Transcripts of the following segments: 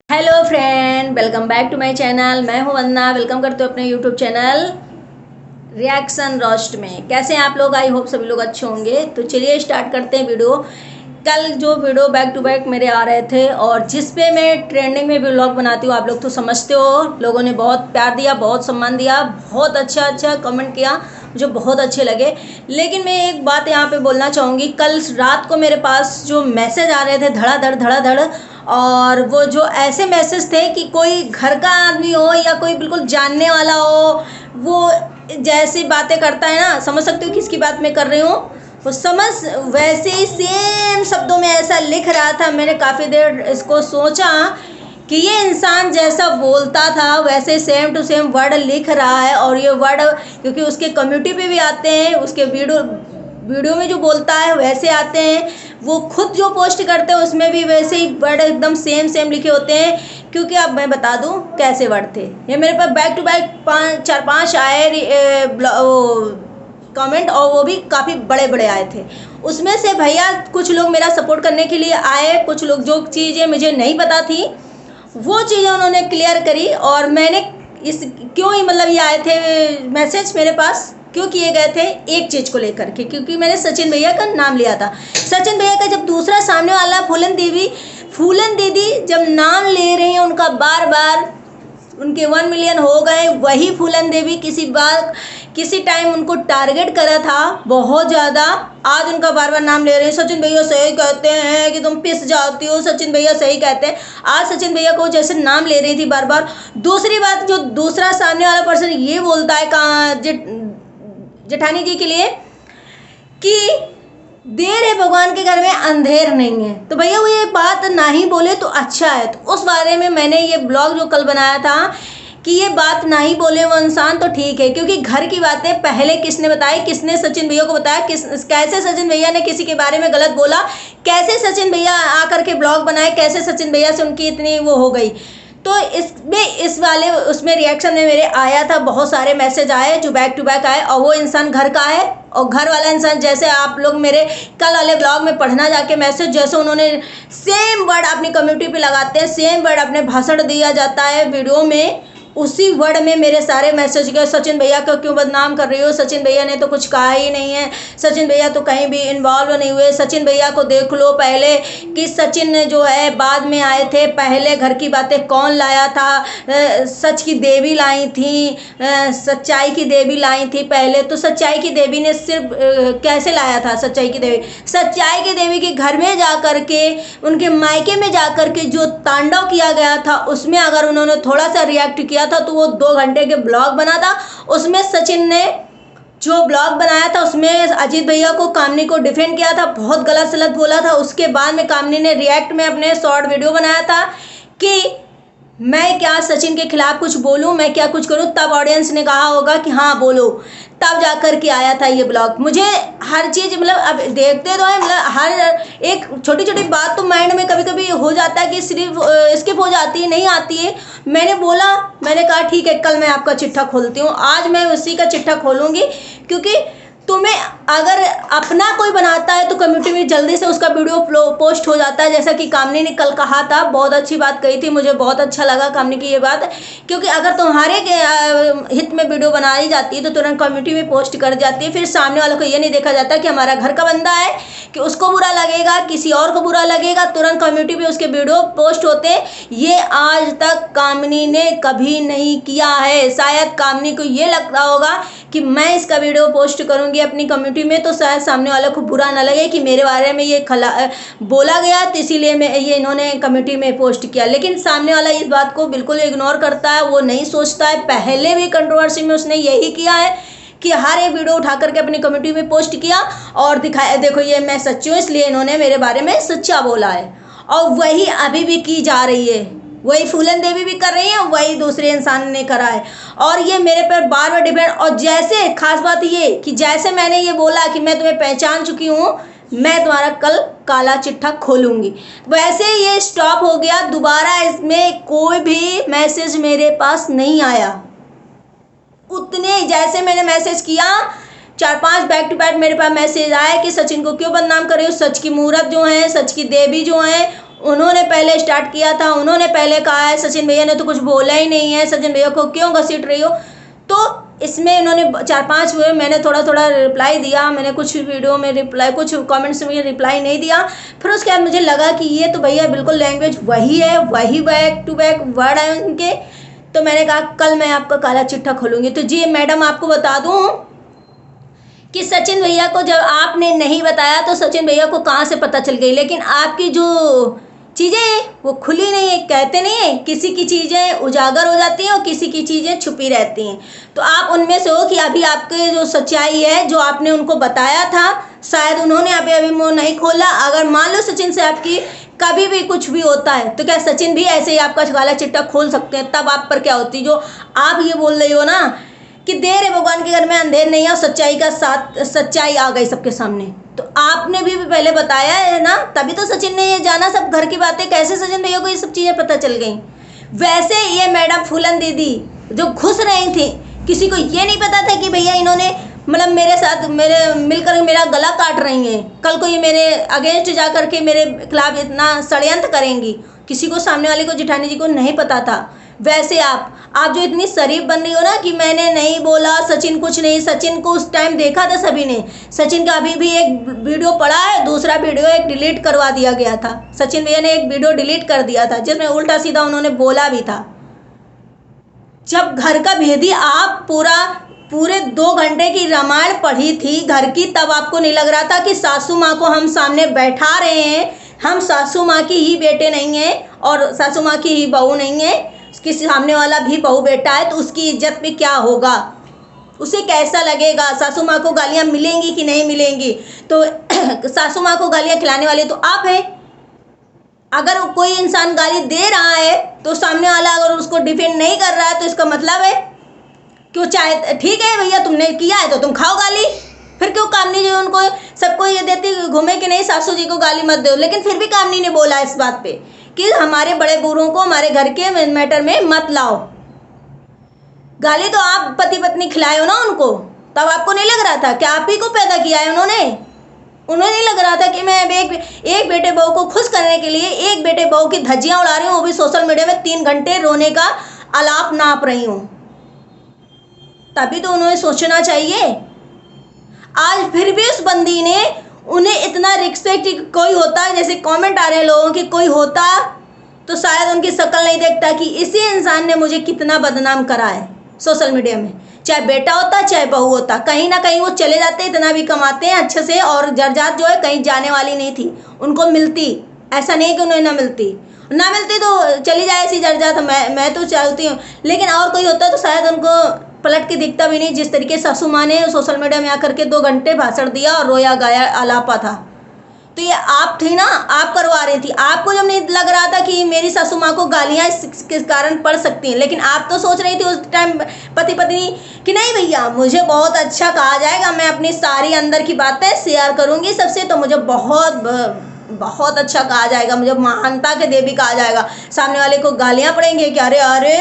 Hello friend, welcome back to my channel. मैं हूं वंदना। Welcome करते हो अपने यूट्यूब चैनल रिएक्शन रोस्ट में। कैसे हैं आप लोग? आई होप सभी लोग अच्छे होंगे। तो चलिए स्टार्ट करते हैं वीडियो। कल जो वीडियो बैक टू बैक मेरे आ रहे थे और जिस पे मैं ट्रेंडिंग में व्लॉग बनाती हूँ, आप लोग तो समझते हो, लोगों ने बहुत प्यार दिया, बहुत सम्मान दिया, बहुत अच्छा कमेंट किया, मुझे बहुत अच्छे लगे। लेकिन मैं एक बात यहाँ पे बोलना चाहूँगी। कल रात को मेरे पास जो मैसेज आ रहे थे धड़ाधड़, और वो जो ऐसे मैसेज थे कि कोई घर का आदमी हो या कोई बिल्कुल जानने वाला हो, वो जैसी बातें करता है ना, समझ सकते हो किसकी बात मैं कर रही हूँ। वो समझ वैसे ही सेम शब्दों में ऐसा लिख रहा था। मैंने काफ़ी देर इसको सोचा कि ये इंसान जैसा बोलता था वैसे सेम टू सेम वर्ड लिख रहा है। और ये वर्ड क्योंकि उसके कम्युनिटी पे भी आते हैं, उसके वीडियो में जो बोलता है वैसे आते हैं, वो खुद जो पोस्ट करते हैं उसमें भी वैसे ही वर्ड एकदम सेम लिखे होते हैं। क्योंकि अब मैं बता दूं कैसे वर्ड थे। ये मेरे पास बैक टू बैक चार पांच आए कमेंट, और वो भी काफ़ी बड़े बड़े आए थे। उसमें से भैया कुछ लोग मेरा सपोर्ट करने के लिए आए, कुछ लोग जो चीज़ें मुझे नहीं पता थी वो चीज़ें उन्होंने क्लियर करी। और मैंने इस क्यों ही मतलब ये आए थे मैसेज मेरे पास, क्यों किए गए थे एक चीज़ को लेकर के, क्योंकि मैंने सचिन भैया का नाम लिया था। सचिन भैया का जब दूसरा सामने वाला फूलन दीदी जब नाम ले रही हैं उनका, बार बार उनके 1 मिलियन हो गए, वही फूलन देवी किसी टाइम उनको टारगेट करा था बहुत ज़्यादा। आज उनका बार बार नाम ले रहे हैं। सचिन भैया सही कहते हैं कि तुम पिस जाती हो, सचिन भैया सही कहते हैं। आज सचिन भैया को जैसे नाम ले रही थी बार बार। दूसरी बात, जो दूसरा सामने वाला पर्सन ये बोलता है कहाँ जेठानी जी के लिए कि देर है भगवान के घर में अंधेर नहीं है, तो भैया वो ये बात ना ही बोले तो अच्छा है। तो उस बारे में मैंने ये ब्लॉग जो कल बनाया था कि ये बात ना ही बोले वो इंसान तो ठीक है, क्योंकि घर की बातें पहले किसने बताई, किसने सचिन भैया को बताया, कैसे सचिन भैया ने किसी के बारे में गलत बोला, कैसे सचिन भैया आकर के ब्लॉग बनाए, कैसे सचिन भैया से उनकी इतनी वो हो गई। तो इस वाले उसमें रिएक्शन में मेरे आया था, बहुत सारे मैसेज आए जो बैक टू बैक आए, और वो इंसान घर का है। और घर वाला इंसान, जैसे आप लोग मेरे कल वाले ब्लॉग में पढ़ना जाके मैसेज, जैसे उन्होंने सेम वर्ड अपनी कम्युनिटी पे लगाते हैं, सेम वर्ड अपने भाषण दिया जाता है वीडियो में, उसी वर्ड में मेरे सारे मैसेज गए। सचिन भैया को क्यों बदनाम कर रही हो, सचिन भैया ने तो कुछ कहा ही नहीं है, सचिन भैया तो कहीं भी इन्वॉल्व नहीं हुए, सचिन भैया को देख लो पहले कि सचिन जो है बाद में आए थे, पहले घर की बातें कौन लाया था, सच की देवी लाई थी, सच्चाई की देवी लाई थी पहले। तो सच्चाई की देवी ने सिर्फ कैसे लाया था सच्चाई की देवी के घर में जा कर के, उनके मायके में जा कर के जो तांडव किया गया था, उसमें अगर उन्होंने थोड़ा सा रिएक्ट किया था तो वो 2 घंटे के ब्लॉग बना था। उसमें सचिन ने जो ब्लॉग बनाया था उसमें अजीत भैया को, कामनी को डिफेंड किया था, बहुत गलत सलत बोला था। उसके बाद में कामनी ने रिएक्ट में अपने शॉर्ट वीडियो बनाया था कि मैं क्या सचिन के खिलाफ कुछ बोलूं, मैं क्या कुछ करूं। तब ऑडियंस ने कहा होगा कि हाँ बोलो, तब जाकर के आया था ये ब्लॉग। मुझे हर चीज़ मतलब अब देखते तो है, मतलब हर एक छोटी छोटी बात तो माइंड में कभी कभी हो जाता है कि सिर्फ स्किप हो जाती है, नहीं आती है। मैंने कहा ठीक है, कल मैं आपका चिट्ठा खोलती हूँ। आज मैं उसी का चिट्ठा खोलूँगी, क्योंकि तुम्हें अगर अपना कोई बनाता है तो कम्युनिटी में जल्दी से उसका वीडियो पोस्ट हो जाता है। जैसा कि कामनी ने कल कहा था, बहुत अच्छी बात कही थी, मुझे बहुत अच्छा लगा कामनी की ये बात, क्योंकि अगर तुम्हारे हित में वीडियो बनाई जाती है तो तुरंत कम्युनिटी में पोस्ट कर जाती है। फिर सामने वालों को ये नहीं देखा जाता कि हमारा घर का बंदा है कि उसको बुरा लगेगा, किसी और को बुरा लगेगा, तुरंत कम्युनिटी पे उसके वीडियो पोस्ट होते हैं। ये आज तक कामनी ने कभी नहीं किया है। शायद कामनी को ये लगता होगा कि मैं इसका वीडियो पोस्ट करूंगी अपनी कम्युनिटी में तो शायद सामने वाले को बुरा ना लगे कि मेरे बारे में ये बोला गया, तो इसीलिए ये इन्होंने कम्युनिटी में पोस्ट किया। लेकिन सामने वाला इस बात को बिल्कुल इग्नोर करता है, वो नहीं सोचता है। पहले भी कंट्रोवर्सी में उसने यही किया है कि हर एक वीडियो उठा करके अपनी कम्युनिटी में पोस्ट किया और दिखाया, देखो ये मैं सच्ची हूँ, इसलिए इन्होंने मेरे बारे में सच्चा बोला है। और वही अभी भी की जा रही है, वही फूलन देवी भी कर रही है, वही दूसरे इंसान ने करा है। और ये मेरे पर बार बार डिपेंड। और जैसे खास बात ये कि जैसे मैंने ये बोला कि मैं तुम्हें पहचान चुकी हूँ, मैं तुम्हारा कल काला चिट्ठा खोलूंगी, वैसे ये स्टॉप हो गया। दोबारा इसमें कोई भी मैसेज मेरे पास नहीं आया। उतने जैसे मैंने मैसेज किया, 4-5 बैक टू बैक मेरे पास मैसेज आए कि सचिन को क्यों बदनाम कर रही हो, सच की मूरत जो है, सच की देवी जो है उन्होंने पहले स्टार्ट किया था, उन्होंने पहले कहा है, सचिन भैया ने तो कुछ बोला ही नहीं है, सचिन भैया को क्यों घसीट रही हो। तो इसमें इन्होंने 4-5 हुए, मैंने थोड़ा थोड़ा रिप्लाई दिया, मैंने कुछ वीडियो में रिप्लाई, कुछ कमेंट्स में रिप्लाई नहीं दिया। फिर उसके बाद मुझे लगा कि ये तो भैया बिल्कुल लैंग्वेज वही है, वही बैक टू बैक वर्ड है उनके। तो मैंने कहा कल मैं आपका काला चिट्ठा खोलूँगी। तो जी मैडम, आपको बता दूँ कि सचिन भैया को जब आपने नहीं बताया तो सचिन भैया को कहाँ से पता चल गई, लेकिन आपकी जो चीज़ें हैं वो खुली नहीं है। कहते नहीं है किसी की चीज़ें उजागर हो जाती हैं और किसी की चीज़ें छुपी रहती हैं। तो आप उनमें से हो कि अभी आपके जो सच्चाई है, जो आपने उनको बताया था, शायद उन्होंने अभी मुँह नहीं खोला। अगर मान लो सचिन से आपकी कभी भी कुछ भी होता है तो क्या सचिन भी ऐसे ही आपका काला चिट्ठा खोल सकते हैं? तब आप पर क्या होती, जो आप ये बोल रही हो ना कि देर है भगवान के घर में अंधेर नहीं है, और सच्चाई का साथ सच्चाई आ गई सबके सामने। तो आपने भी पहले बताया है ना, तभी तो सचिन ने ये जाना सब घर की बातें। कैसे सचिन भैया को ये सब चीज़ें पता चल गई? वैसे ये मैडम फूलन दीदी जो घुस रही थी, किसी को ये नहीं पता था कि भैया इन्होंने मतलब मेरे साथ मिलकर मेरा गला काट रही हैं, कल को ये मेरे अगेंस्ट जा करके मेरे खिलाफ इतना षड्यंत्र करेंगी। किसी को, सामने वाले को, जेठानी जी को नहीं पता था। वैसे आप जो इतनी शरीफ बन रही हो ना कि मैंने नहीं बोला, सचिन कुछ नहीं, सचिन को उस टाइम देखा था सभी ने। सचिन का अभी भी एक वीडियो पड़ा है, दूसरा वीडियो एक डिलीट करवा दिया गया था। सचिन भैया ने एक वीडियो डिलीट कर दिया था जिसमें उल्टा सीधा उन्होंने बोला भी था। जब घर का भेदी आप पूरे 2 घंटे की रामायण पढ़ी थी घर की, तब आपको नहीं लग रहा था कि सासू माँ को हम सामने बैठा रहे हैं, हम सासू माँ की ही बेटे नहीं हैं और सासू माँ की ही बहू नहीं है, किसी सामने वाला भी बहू बेटा है तो उसकी इज्जत पे क्या होगा, उसे कैसा लगेगा, सासू माँ को गालियाँ मिलेंगी कि नहीं मिलेंगी। तो सासू माँ को गालियाँ खिलाने वाले तो आप हैं। अगर कोई इंसान गाली दे रहा है तो सामने वाला अगर उसको डिफेंड नहीं कर रहा है तो इसका मतलब है क्यों, चाहे ठीक है भैया तुमने किया है तो तुम खाओ गाली, फिर क्यों कामनी जी उनको सबको ये देती घूमे कि नहीं सासू जी को गाली मत दो। लेकिन फिर भी कामनी ने बोला इस बात पे कि हमारे बड़े बूढ़ों को हमारे घर के मैटर में मत लाओ। गाली तो आप पति पत्नी खिलाए हो ना उनको, तब आपको नहीं लग रहा था कि आप ही को पैदा किया है उन्होंने? उन्हें नहीं लग रहा था कि मैं एक बेटे बहू को खुश करने के लिए एक बेटे बहू की धज्जियां उड़ा रही हूँ, वो भी सोशल मीडिया में 3 घंटे रोने का आलाप नाप रही हूँ? तभी तो उन्हें सोचना चाहिए। आज फिर भी उस बंदी ने उन्हें इतना रिस्पेक्ट, कोई होता जैसे कमेंट आ रहे हैं लोगों की, कोई होता तो शायद उनकी शक्ल नहीं देखता कि इसी इंसान ने मुझे कितना बदनाम करा है सोशल मीडिया में। चाहे बेटा होता चाहे बहू होता, कहीं ना कहीं वो चले जाते, इतना भी कमाते हैं अच्छे से, और जर्जात जो है कहीं जाने वाली नहीं थी, उनको मिलती। ऐसा नहीं कि उन्हें ना मिलती तो चली जाए ऐसी जर्जात, मैं तो चाहती हूँ। लेकिन और कोई होता तो शायद उनको पलट के दिखता भी नहीं। जिस तरीके सासू माँ ने सोशल मीडिया में आकर के 2 घंटे भाषण दिया और रोया गाया आलापा था, तो ये आप थी ना, आप करवा रही थी। आपको जब नहीं लग रहा था कि मेरी सासू माँ को गालियाँ किस कारण पड़ सकती हैं, लेकिन आप तो सोच रही थी उस टाइम पति पत्नी कि नहीं भैया मुझे बहुत अच्छा कहा जाएगा, मैं अपनी सारी अंदर की बातें शेयर करूँगी सबसे, तो मुझे बहुत अच्छा कहा जाएगा, मुझे महानता के देवी कहा जाएगा। सामने वाले को गालियाँ पड़ेंगे कि अरे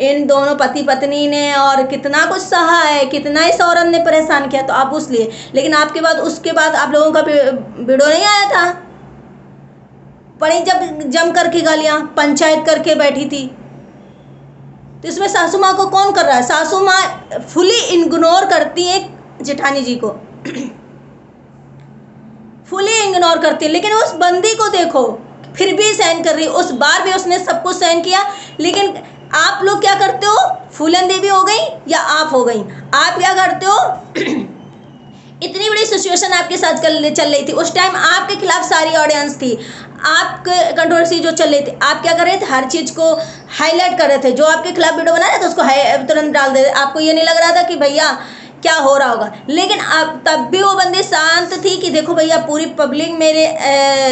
इन दोनों पति पत्नी ने और कितना कुछ सहा है, कितना इस औरत ने परेशान किया, तो आप उस लिए। लेकिन आपके बाद उसके बाद आप लोगों का वीडियो नहीं आया था, पड़ी जब जम करके गालियाँ पंचायत करके बैठी थी। तो इसमें सासू माँ को कौन कर रहा है? सासू माँ फुली इग्नोर करती है जेठानी जी को, फुली इग्नोर करती है। लेकिन उस बंदी को देखो फिर भी सहन कर रही है। उस बार भी उसने सब कुछ सहन किया, लेकिन आप लोग क्या करते हो? फूलन देवी हो गई या आप हो गई? आप क्या करते हो? इतनी बड़ी सिचुएशन आपके साथ चल रही थी, उस टाइम आपके खिलाफ सारी ऑडियंस थी, आपके कंट्रोवर्सी जो चल रही थी, आप क्या कर रहे थे? हर चीज़ को हाईलाइट कर रहे थे। जो आपके खिलाफ वीडियो बना रहे थे उसको तुरंत डाल दे। आपको ये नहीं लग रहा था कि भैया क्या हो रहा होगा। लेकिन अब तब भी वो बंदी शांत थी कि देखो भैया पूरी पब्लिक मेरे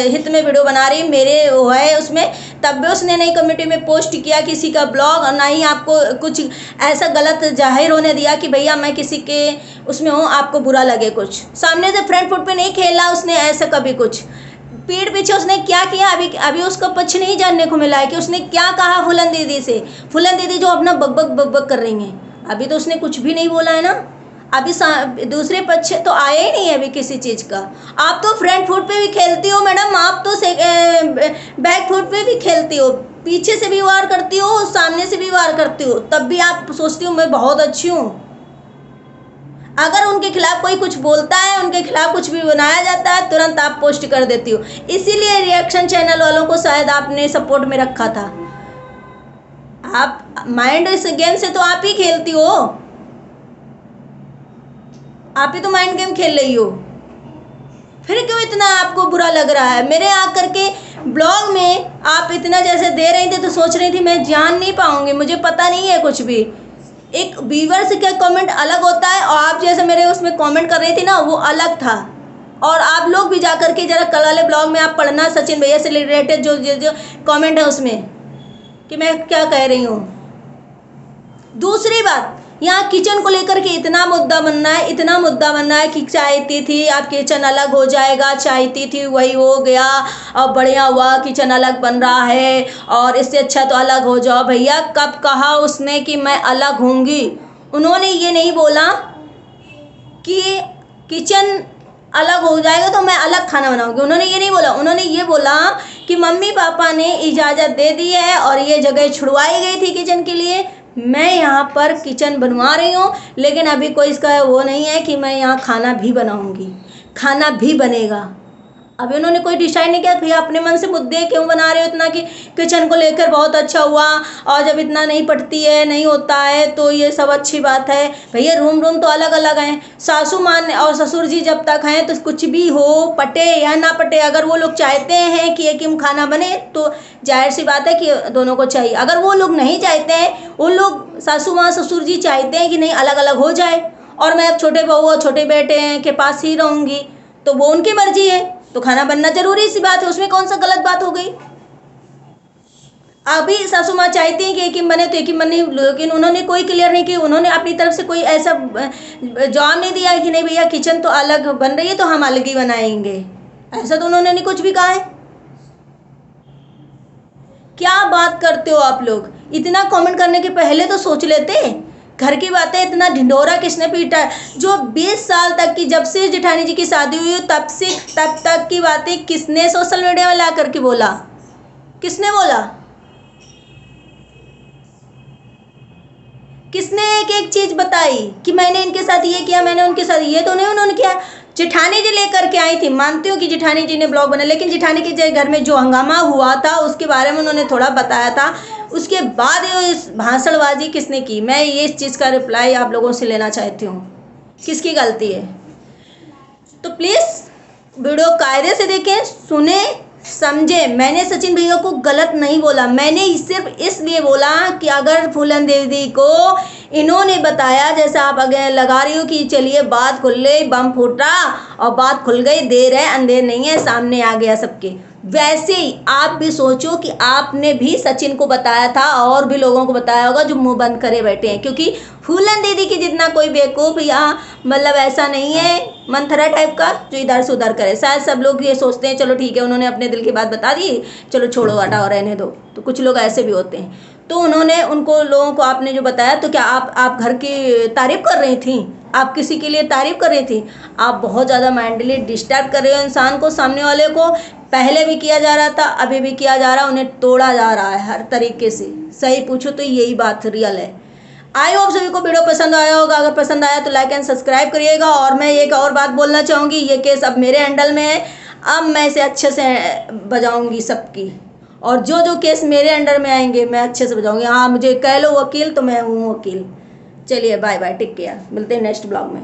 हित में वीडियो बना रही, मेरे वो है उसमें। तब भी उसने नहीं कम्युनिटी में पोस्ट किया किसी का ब्लॉग, और ना ही आपको कुछ ऐसा गलत जाहिर होने दिया कि भैया मैं किसी के उसमें हूँ आपको बुरा लगे। कुछ सामने से फ्रंट फुट पे नहीं खेला उसने ऐसा कभी। कुछ पीठ पीछे उसने क्या किया अभी उसका पक्ष नहीं जानने को मिला है कि उसने क्या कहा फूलन दीदी से। फूलन दीदी जो अपना बकबक कर रही हैं, अभी तो उसने कुछ भी नहीं बोला है ना। अभी दूसरे पक्ष तो आया ही नहीं है अभी किसी चीज़ का। आप तो फ्रंट फुट पे भी खेलती हो मैडम, आप तो बैक फुट पे भी खेलती हो, पीछे से भी वार करती हो, सामने से भी वार करती हो, तब भी आप सोचती हो मैं बहुत अच्छी हूँ। अगर उनके खिलाफ कोई कुछ बोलता है, उनके खिलाफ कुछ भी बनाया जाता है, तुरंत आप पोस्ट कर देती हो। इसीलिए रिएक्शन चैनल वालों को शायद आपने सपोर्ट में रखा था। आप माइंड इस गेम से तो आप ही खेलती हो, आप ही तो माइंड गेम खेल रही हो, फिर क्यों इतना आपको बुरा लग रहा है? मेरे आकर के ब्लॉग में आप इतना जैसे दे रही थी तो सोच रही थी मैं जान नहीं पाऊंगी, मुझे पता नहीं है कुछ भी। एक व्यूअर्स का कमेंट अलग होता है और आप जैसे मेरे उसमें कमेंट कर रही थी ना, वो अलग था। और आप लोग भी जा करके जरा कल वाले ब्लॉग में आप पढ़ना सचिन भैया से रिलेटेड जो कमेंट है उसमें कि मैं क्या कह रही हूँ। दूसरी बात, यहाँ किचन को लेकर के इतना मुद्दा बनना है, इतना मुद्दा बनना है कि चाहती थी आप किचन अलग हो जाएगा, चाहती थी वही हो गया, अब बढ़िया हुआ किचन अलग बन रहा है और इससे अच्छा तो अलग हो जाओ। भैया कब कहा उसने कि मैं अलग होंगी? उन्होंने ये नहीं बोला कि किचन अलग हो जाएगा तो मैं अलग खाना बनाऊंगी, उन्होंने ये नहीं बोला। उन्होंने ये बोला कि मम्मी पापा ने इजाज़त दे दी है और ये जगह छुड़वाई गई थी किचन के लिए, मैं यहाँ पर किचन बनवा रही हूँ, लेकिन अभी कोई इसका वो नहीं है कि मैं यहाँ खाना भी बनाऊँगी, खाना भी बनेगा। अभी उन्होंने कोई डिसाइड नहीं किया। भैया अपने मन से मुद्दे क्यों बना रहे हो इतना कि किचन को लेकर बहुत अच्छा हुआ और जब इतना नहीं पटती है, नहीं होता है तो ये सब अच्छी बात है। भैया रूम तो अलग अलग हैं, सासू माँ और ससुर जी जब तक हैं तो कुछ भी हो, पटे या ना पटे, अगर वो लोग चाहते हैं कि एक ही खाना बने तो जाहिर सी बात है कि दोनों को चाहिए। अगर वो लोग नहीं चाहते हैं, वो लोग सासू माँ ससुर जी चाहते हैं कि नहीं अलग अलग हो जाए और मैं अब छोटे बहू और छोटे बेटे के पास ही रहूँगी, तो वो उनकी मर्जी है, तो खाना बनना जरूरी सी बात है, उसमें कौन सा गलत बात हो गई। अभी सासू माँ चाहती हैं कि एक ही बने तो एक ही बने, लेकिन उन्होंने कोई क्लियर नहीं किया, उन्होंने अपनी तरफ से कोई ऐसा जवाब नहीं दिया कि नहीं भैया किचन तो अलग बन रही है तो हम अलग ही बनाएंगे, ऐसा तो उन्होंने नहीं कुछ भी कहा है। क्या बात करते हो आप लोग? इतना कमेंट करने के पहले तो सोच लेते। घर की बातें इतना ढिंढोरा किसने पीटा है? जो 20 साल तक की, जब से जेठानी जी की शादी हुई तब से तब तक की बातें किसने सोशल मीडिया में ला करके बोला? किसने बोला? किसने एक एक चीज बताई कि मैंने इनके साथ ये किया, मैंने उनके साथ ये तो नहीं उन्होंने किया। जेठानी जी लेकर के आई थी, मानती हूँ कि जेठानी जी ने ब्लॉग बनाया, लेकिन जेठानी के घर में जो हंगामा हुआ था उसके बारे में उन्होंने थोड़ा बताया था। उसके बाद इस भाषणबाजी किसने की? मैं ये इस चीज़ का रिप्लाई आप लोगों से लेना चाहती हूँ, किसकी गलती है? तो प्लीज़ वीडियो कायदे से देखें, सुने, समझे। मैंने सचिन भैया को गलत नहीं बोला, मैंने सिर्फ इसलिए बोला कि अगर फूलन दीदी को इन्होंने बताया, जैसे आप आगे लगा रही हो कि चलिए बात खुल गई, बम फूटा और बात खुल गई, देर है अंधेर नहीं है, सामने आ गया सबके, वैसे ही आप भी सोचो कि आपने भी सचिन को बताया था और भी लोगों को बताया होगा जो मुंह बंद करे बैठे हैं, क्योंकि फूलन दीदी की जितना कोई बेवकूफ़ या मतलब ऐसा नहीं है मंथरा टाइप का जो इधर से उधर करे। शायद सब लोग ये सोचते हैं चलो ठीक है उन्होंने अपने दिल की बात बता दी, चलो छोड़ो हटाओ रहने दो, तो कुछ लोग ऐसे भी होते हैं। तो उन्होंने उनको लोगों को आपने जो बताया, तो क्या आप घर की तारीफ़ कर रही थी? आप किसी के लिए तारीफ़ कर रही थी? आप बहुत ज़्यादा माइंडली डिस्टर्ब कर रहे हो इंसान को, सामने वाले को। पहले भी किया जा रहा था, अभी भी किया जा रहा है, उन्हें तोड़ा जा रहा है हर तरीके से। सही पूछो तो यही बात रियल है। आई होप सभी को वीडियो पसंद आया होगा। अगर पसंद आया तो लाइक एंड सब्सक्राइब करिएगा। और मैं एक और बात बोलना चाहूँगी, ये केस अब मेरे हैंडल में है, अब मैं इसे अच्छे से बजाऊँगी सबकी, और जो जो केस मेरे अंडर में आएंगे मैं अच्छे से बजाऊँगी। हाँ मुझे कह लो वकील तो मैं हूँ वकील। चलिए बाय बाय, टेक केयर, मिलते हैं नेक्स्ट ब्लॉग में।